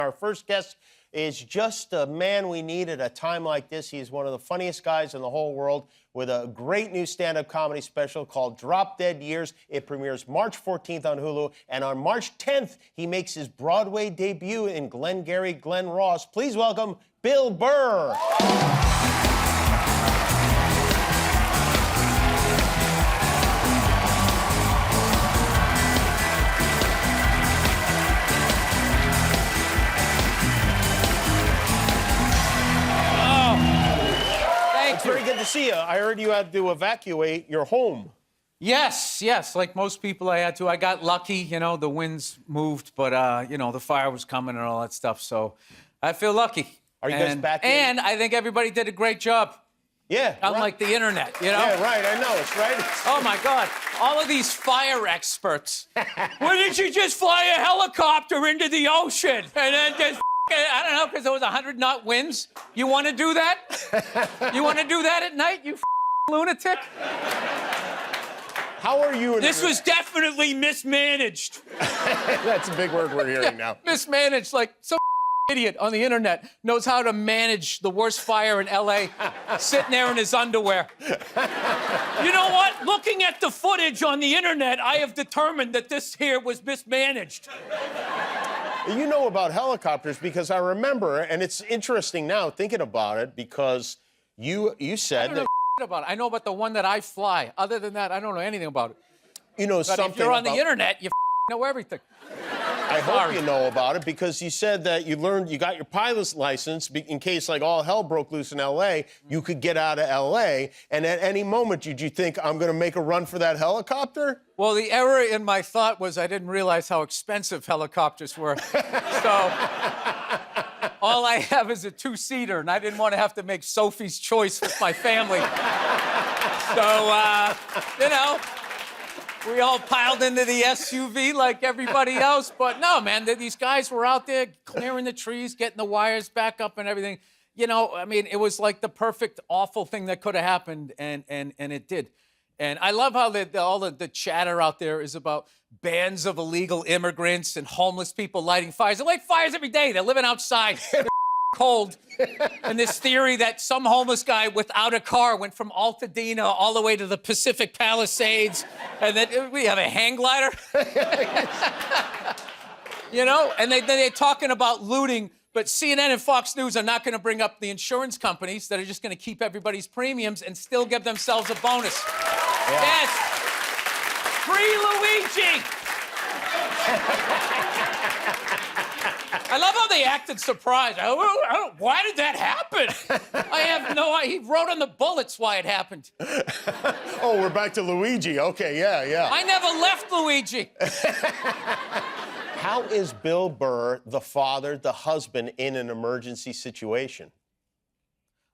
Our first guest is just a man we need at a time like this. He is one of the funniest guys in the whole world with a great new stand-up comedy special called Drop Dead Years. It premieres March 14th on Hulu, and on March 10th, he makes his Broadway debut in Glengarry Glen Ross. Please welcome Bill Burr. It's very good to see you. I heard you had to evacuate your home. Yes, like most people I had to. I got lucky, the winds moved, but, the fire was coming and all that stuff, so I feel lucky. Are you guys back in? And I think everybody did a great job. Yeah. Unlike the internet, Yeah, right, I know, it's right. Oh, my God. All of these fire experts. Why didn't you just fly a helicopter into the ocean and then just... I don't know, because there was 100-knot winds. You want to do that? You want to do that at night, you lunatic? How are you? This was definitely mismanaged. That's a big word we're hearing now. Mismanaged, like some idiot on the internet knows how to manage the worst fire in L.A. sitting there in his underwear. You know what? Looking at the footage on the internet, I have determined that this here was mismanaged. You know about helicopters because I remember, and it's interesting now thinking about it, because you said I don't know about it. I know about the one that I fly. Other than that, I don't know anything about it. You know but something if you're on about... the internet, you know everything. I hope you know about it because you said that you got your pilot's license in case like all hell broke loose in L.A., you could get out of L.A., and at any moment, did you think, I'm going to make a run for that helicopter? Well, the error in my thought was I didn't realize how expensive helicopters were. So all I have is a two-seater, and I didn't want to have to make Sophie's choice with my family. So, we all piled into the SUV like everybody else. But no, man, these guys were out there clearing the trees, getting the wires back up and everything. It was like the perfect awful thing that could have happened, and it did. And I love how all the chatter out there is about bands of illegal immigrants and homeless people lighting fires. They light fires every day. They're living outside. They're cold. And this theory that some homeless guy without a car went from Altadena all the way to the Pacific Palisades, and then we have a hang glider. And they're talking about looting. But CNN and Fox News are not going to bring up the insurance companies that are just going to keep everybody's premiums and still give themselves a bonus. Yeah. Yes. Free Luigi. I love how they acted surprised. Why did that happen? I have no idea. He wrote on the bullets why it happened. Oh, we're back to Luigi. Okay, yeah. I never left Luigi. How is Bill Burr, the father, the husband, in an emergency situation?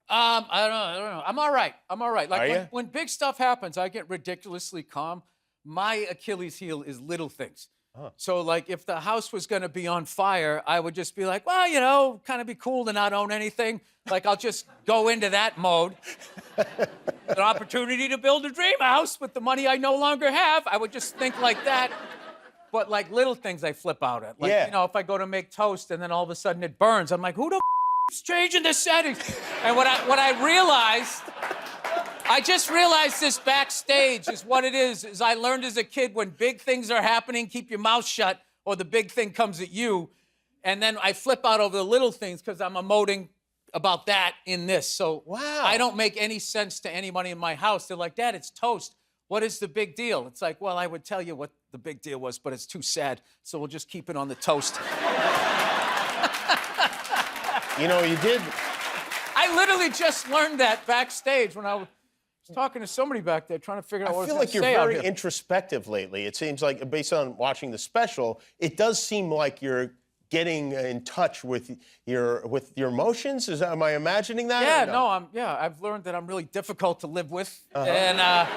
I don't know. I'm all right. Like when big stuff happens, I get ridiculously calm. My Achilles heel is little things. Huh. So, like, if the house was going to be on fire, I would just be like, well, kind of be cool to not own anything. Like, I'll just go into that mode. An opportunity to build a dream house with the money I no longer have. I would just think like that. But, like, little things I flip out at. Like, if I go to make toast and then all of a sudden it burns, I'm like, who the is changing the settings? And what I realized, I just realized this backstage is what it is I learned as a kid when big things are happening, keep your mouth shut, or the big thing comes at you. And then I flip out over the little things because I'm emoting about that in this. So I don't make any sense to anybody in my house. They're like, Dad, it's toast. What is the big deal? It's like, well, I would tell you what the big deal was, but it's too sad, so we'll just keep it on the toast. You did. I literally just learned that backstage when I was talking to somebody back there trying to figure out what I was going to say. I feel like you're very introspective lately. It seems like, based on watching the special, it does seem like you're getting in touch with your emotions. Am I imagining that? Yeah, I've learned that I'm really difficult to live with. And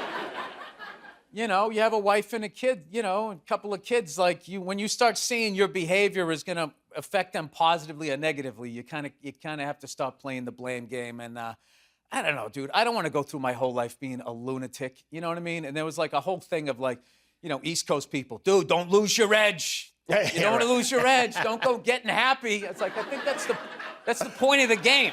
you have a wife and a kid, a couple of kids. Like when you start seeing your behavior is going to affect them positively or negatively, you kind of have to stop playing the blame game. And I don't know, dude. I don't want to go through my whole life being a lunatic. You know what I mean? And there was like a whole thing of like, East Coast people, dude, don't lose your edge. You don't want to lose your edge. Don't go getting happy. It's like, I think that's the point of the game.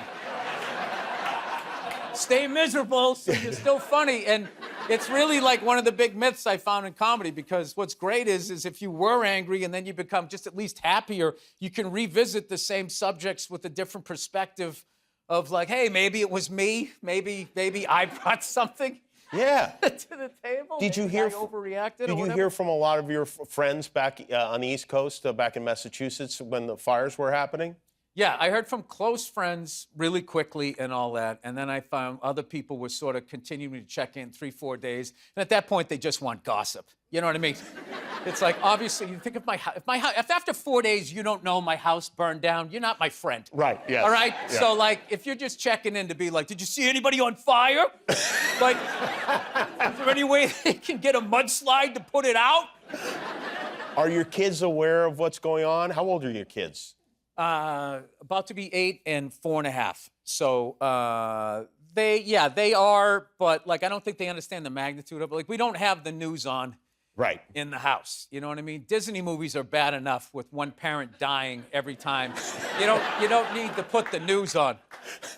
Stay miserable so you're still funny. And it's really like one of the big myths I found in comedy, because what's great is if you were angry and then you become just at least happier, you can revisit the same subjects with a different perspective of like, hey, maybe it was me. Maybe I brought something to the table. Did you hear? Overreacted? Did you hear from a lot of your friends back on the East Coast, back in Massachusetts, when the fires were happening? Yeah, I heard from close friends really quickly and all that. And then I found other people were sort of continuing to check in 3-4 days. And at that point, they just want gossip. You know what I mean? It's like, obviously, you think of if after 4 days you don't know my house burned down, you're not my friend. Right, yes. All right? Yeah. So, like, if you're just checking in to be like, did you see anybody on fire? Like, is there any way they can get a mudslide to put it out? Are your kids aware of what's going on? How old are your kids? About to be 8 and 4.5. So they are, but like I don't think they understand the magnitude of it. Like we don't have the news on in the house. You know what I mean? Disney movies are bad enough with one parent dying every time. You don't need to put the news on.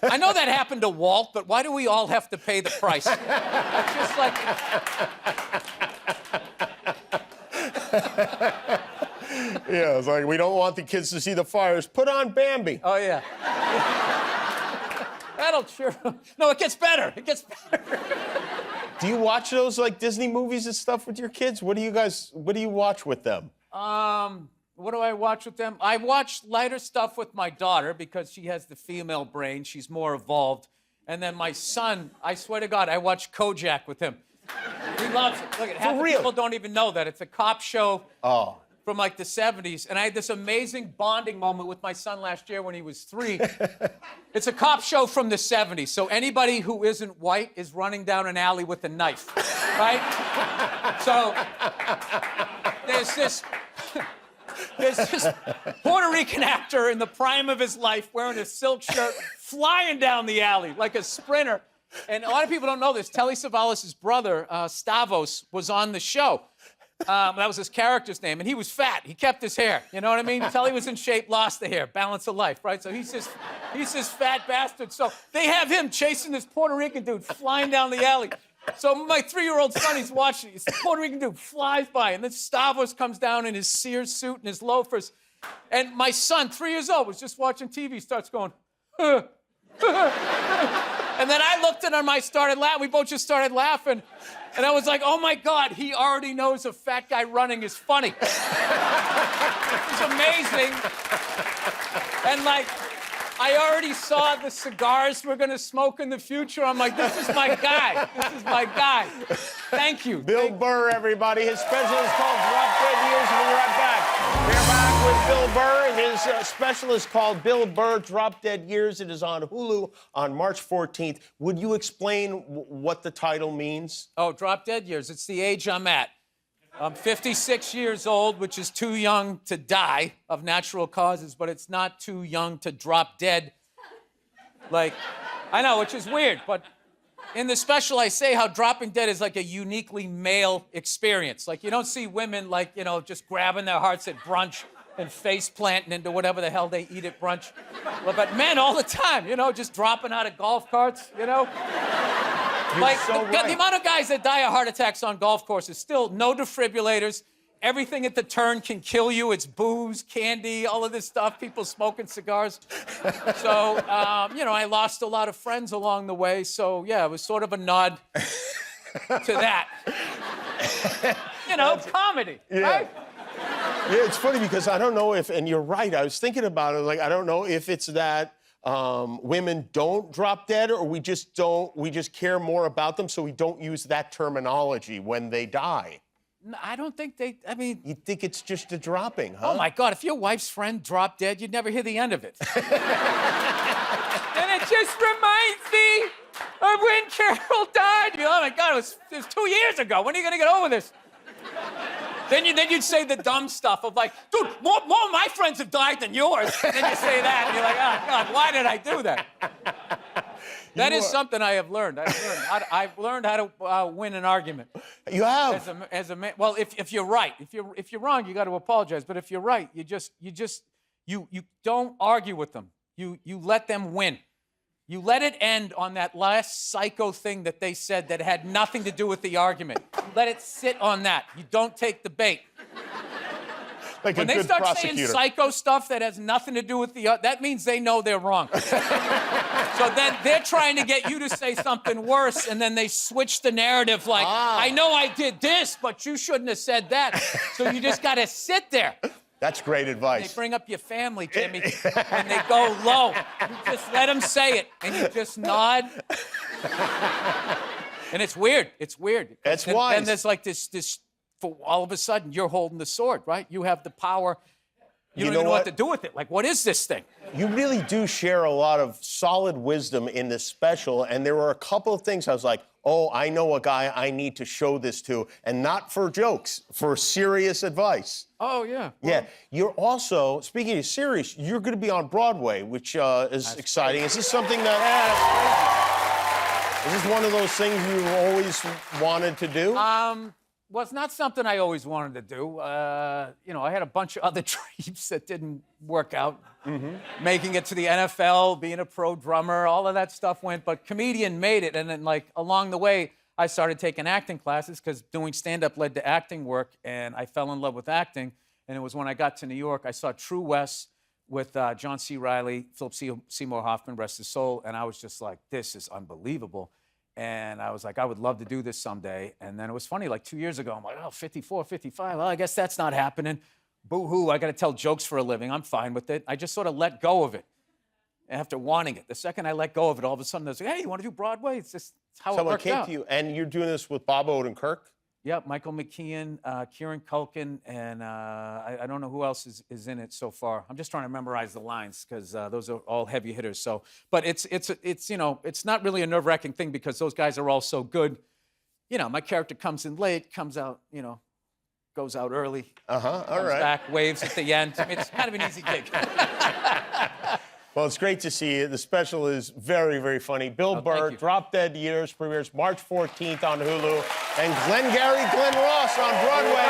I know that happened to Walt, but why do we all have to pay the price? It's just like. Yeah, it's like, we don't want the kids to see the fires. Put on Bambi. Oh, yeah. That'll cheer them. No, it gets better. It gets better. Do you watch those, like, Disney movies and stuff with your kids? What do you watch with them? What do I watch with them? I watch lighter stuff with my daughter because she has the female brain. She's more evolved. And then my son, I swear to God, I watch Kojak with him. He loves it. Look, half the people don't even know that. It's a cop show. Oh. From like the 70s, and I had this amazing bonding moment with my son last year when he was 3. It's a cop show from the 70s, so anybody who isn't white is running down an alley with a knife, right? So there's this Puerto Rican actor in the prime of his life wearing a silk shirt flying down the alley like a sprinter. And a lot of people don't know this. Telly Savalas' brother, Stavros, was on the show. That was his character's name, and he was fat. He kept his hair. You know what I mean? Telly was in shape, lost the hair, balance of life, right? So he's this fat bastard. So they have him chasing this Puerto Rican dude flying down the alley. So my 3-year-old son, he's watching. This Puerto Rican dude flies by, and then Stavros comes down in his Sears suit and his loafers. And my son, 3 years old, was just watching TV, starts going, huh. And then I looked at him, I started laughing. We both just started laughing. And I was like, oh my God, he already knows a fat guy running is funny. It's amazing. And like, I already saw the cigars we're gonna smoke in the future. I'm like, this is my guy. This is my guy. Thank you. Bill Burr, everybody. His special is called Drop Dead Years. We'll be right back. We're back with Bill Burr, and his special is called Bill Burr, Drop Dead Years. It is on Hulu on March 14th. Would you explain what the title means? Oh, Drop Dead Years. It's the age I'm at. I'm 56 years old, which is too young to die of natural causes, but it's not too young to drop dead. Like, I know, which is weird, but in the special, I say how dropping dead is like a uniquely male experience. Like, you don't see women, like, you know, just grabbing their hearts at brunch and face planting into whatever the hell they eat at brunch. Well, but men all the time, you know, just dropping out of golf carts, you know? Like, the amount of guys that die of heart attacks on golf courses, still no defibrillators. Everything at the turn can kill you. It's booze, candy, all of this stuff, people smoking cigars. So, you know, I lost a lot of friends along the way. So, yeah, it was sort of a nod to that. You know, comedy, right? Yeah, it's funny because I don't know if, and you're right, I was thinking about it, like, I don't know if it's that women don't drop dead, or we just care more about them, so we don't use that terminology when they die. No, I don't think I mean... You think it's just a dropping, huh? Oh, my God, if your wife's friend dropped dead, you'd never hear the end of it. And it just reminds me of when Carol died. Oh, my God, it was 2 years ago. When are you going to get over this? Then you'd say the dumb stuff of like, dude, more of my friends have died than yours. And then you say that, and you're like, oh, God, why did I do that? That is something I have learned. I've learned how to win an argument. You have. As a man. Well, if you're right. If you're wrong, you got to apologize. But if you're right, you don't argue with them. You let them win. You let it end on that last psycho thing that they said that had nothing to do with the argument. Let it sit on that. You don't take the bait. Like when they start saying psycho stuff that has nothing to do with that means they know they're wrong. So then they're trying to get you to say something worse, and then they switch the narrative like, I know I did this, but you shouldn't have said that. So you just got to sit there. That's great advice. They bring up your family, Jimmy, and they go low. You just let them say it, and you just nod. And it's weird. It's weird. That's wise. And there's like this, for all of a sudden, you're holding the sword, right? You have the power. You don't even know what to do with it. Like, what is this thing? You really do share a lot of solid wisdom in this special, and there were a couple of things I was like, oh, I know a guy I need to show this to, and not for jokes, for serious advice. Oh, yeah. Well, yeah. You're also, speaking of serious, you're going to be on Broadway, which is exciting. Is this something that... Is this one of those things you've always wanted to do? Well, it's not something I always wanted to do. You know, I had a bunch of other dreams that didn't work out. Mm-hmm. Making it to the NFL, being a pro drummer, all of that stuff went, but comedian made it. And then, like, along the way, I started taking acting classes because doing stand-up led to acting work, and I fell in love with acting. And it was when I got to New York, I saw True West with John C. Reilly, Philip Seymour Hoffman, rest his soul, and I was just like, this is unbelievable. And I was like, I would love to do this someday. And then it was funny, like 2 years ago, I'm like, oh, 54, 55, well, I guess that's not happening. Boo-hoo, I got to tell jokes for a living. I'm fine with it. I just sort of let go of it after wanting it. The second I let go of it, all of a sudden, I was like, hey, you want to do Broadway? It's just how it worked out. Someone came to you, and you're doing this with Bob Odenkirk? Yep, Michael McKean, Kieran Culkin, and I don't know who else is in it so far. I'm just trying to memorize the lines because those are all heavy hitters. So, but it's you know, it's not really a nerve-wracking thing because those guys are all so good. You know, my character comes in late, comes out, you know, goes out early. All right. Back, waves at the end. I mean, it's kind of an easy gig. Well, it's great to see you. The special is very, very funny. Bill Burr, Drop Dead Years, premieres March 14th on Hulu. And Glengarry Glen Ross on Broadway,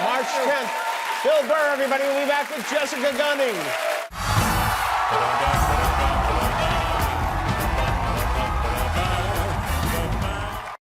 March 10th. Bill Burr, everybody. We'll be back with Jessica Gunning.